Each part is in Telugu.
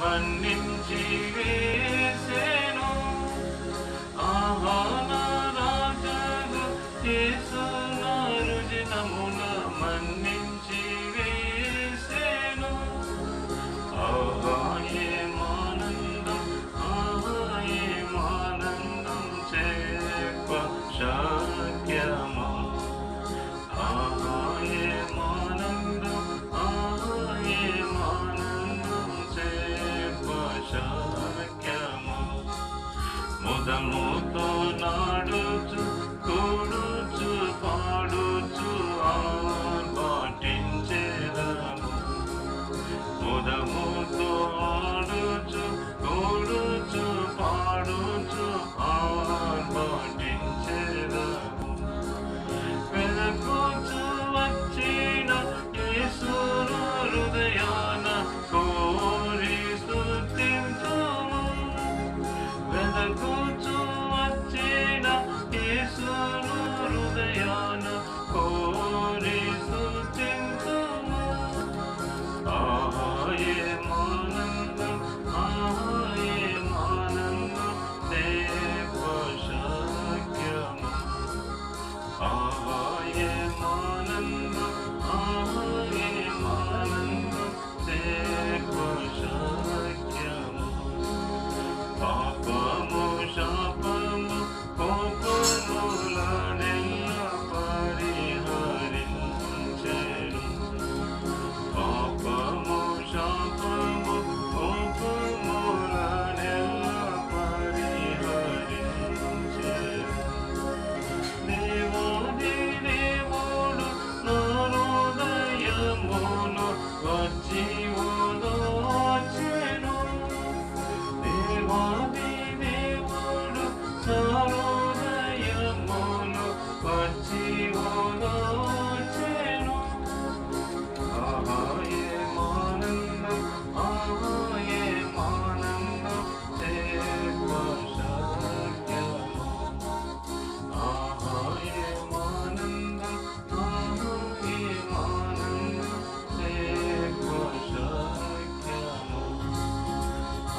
మన్నించి వేసెను. ఆహా నా రాజాగు యేసు నా రుజనమున మన్నించి వేసెను. ఆహా ఏమానందం, ఆహా ఏమానందం చెప్ప శక్యమా. ఆహా ఏమానందం, ఆహా ఏమానందం చెప్ప శక్యమా. ముదముతో నాడుచు కూడుచు పాడుచు ఆర్భటించెదము. ముదముతో ఆడుచు కూడుచు పాడుచు ఆర్భటించెదము. వెదకుచు వచ్చిన యేసును హృదయాన కోరి స్తుతింతుము. వెదకుచు వచ్చిన యేసును హృదయాన కోరి స్తుతింతుము. ఆహా ఏమానందం, ఆహా ఏమానందం చెప్ప శక్యమా. ఆహా ఏమానందం, ఆహా ఏమానందం చెప్ప శక్యమా. పాపము శాపము కోపములనెల్ల పరిహరించెను. పాపము శాపము కోపములనెల్ల పరిహరించెను. దేవాది దేవుడు నా హృదయమును వచ్చి ఓదార్చెను. దేవాది దేవుడు నా హృదయమును వచ్చి ఓదార్చెను. ఆహా ఏమానందం, ఆహా ఏమానందం చెప్ప శక్యమా. ఆహా ఏమానందం, ఆహా ఏమానందం చెప్ప శక్యమా.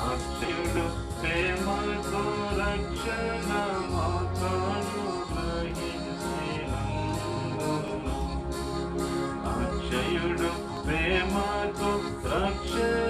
అక్షయుడు ప్రేమతో రక్షణ మాతను గ్రహించినందున. అక్షయుడు ప్రేమతో రక్షణ